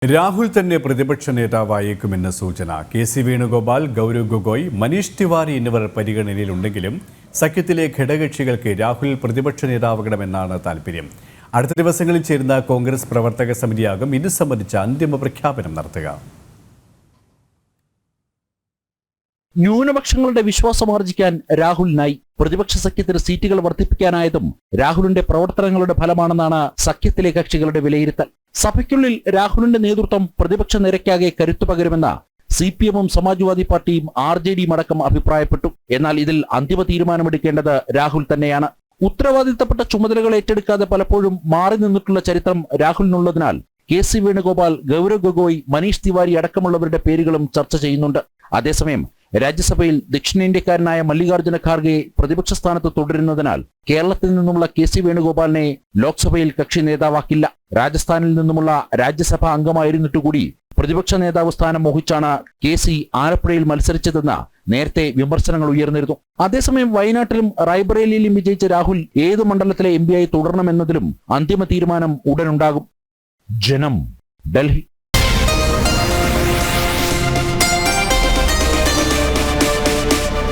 രാഹുൽ തന്നെ പ്രതിപക്ഷ നേതാവായേക്കുമെന്ന സൂചന. കെ.സി. വേണുഗോപാൽ, ഗൗരവ് ഗൊഗോയ്, മനീഷ് തിവാരി എന്നിവർ പരിഗണനയിലുണ്ടെങ്കിലും സഖ്യത്തിലെ ഘടകകക്ഷികൾക്ക് രാഹുൽ പ്രതിപക്ഷ നേതാവാകണമെന്നാണ് താൽപര്യം. അടുത്ത ദിവസങ്ങളിൽ ചേരുന്ന കോൺഗ്രസ് പ്രവർത്തക സമിതിയാകും ഇത് സംബന്ധിച്ച അന്തിമ പ്രഖ്യാപനം നടത്തുക. ന്യൂനപക്ഷങ്ങളുടെ വിശ്വാസമാർജിക്കാൻ രാഹുലിനായി. പ്രതിപക്ഷ സഖ്യത്തിന് സീറ്റുകൾ വർദ്ധിപ്പിക്കാനായതും രാഹുലിന്റെ പ്രവർത്തനങ്ങളുടെ ഫലമാണെന്നാണ് സഖ്യത്തിലെ കക്ഷികളുടെ വിലയിരുത്തൽ. സഭയ്ക്കുള്ളിൽ രാഹുലിന്റെ നേതൃത്വം പ്രതിപക്ഷ നിരക്കാകെ കരുത്തു പകരുമെന്ന് CPM-ഉം സമാജ്വാദി പാർട്ടിയും RJD-യും അടക്കം അഭിപ്രായപ്പെട്ടു. എന്നാൽ ഇതിൽ അന്തിമ തീരുമാനമെടുക്കേണ്ടത് രാഹുൽ തന്നെയാണ്. ഉത്തരവാദിത്തപ്പെട്ട ചുമതലകൾ ഏറ്റെടുക്കാതെ പലപ്പോഴും മാറി നിന്നിട്ടുള്ള ചരിത്രം രാഹുലിനുള്ളതിനാൽ കെ.സി. വേണുഗോപാൽ, ഗൗരവ് ഗൊഗോയ്, മനീഷ് തിവാരി അടക്കമുള്ളവരുടെ പേരുകളും ചർച്ച ചെയ്യുന്നുണ്ട്. അതേസമയം രാജ്യസഭയിൽ ദക്ഷിണേന്ത്യക്കാരനായ മല്ലികാർജ്ജുന ഖാർഗെ പ്രതിപക്ഷ സ്ഥാനത്ത് തുടരുന്നതിനാൽ കേരളത്തിൽ നിന്നുള്ള കെ.സി. വേണുഗോപാലിനെ ലോക്സഭയിൽ കക്ഷി നേതാവാക്കില്ല. രാജസ്ഥാനിൽ നിന്നുമുള്ള രാജ്യസഭാ അംഗമായിരുന്നിട്ടുകൂടി പ്രതിപക്ഷ നേതാവ് സ്ഥാനം മോഹിച്ചാണ് കെ.സി. ആലപ്പുഴയിൽ മത്സരിച്ചതെന്ന് നേരത്തെ വിമർശനങ്ങൾ ഉയർന്നിരുന്നു. അതേസമയം വയനാട്ടിലും റായ്ബറേലിയിലും വിജയിച്ച രാഹുൽ ഏതു മണ്ഡലത്തിലെ MP ആയി തുടരണമെന്നതിലും അന്തിമ തീരുമാനം ഉടനുണ്ടാകും. ജനം, ഡൽഹി.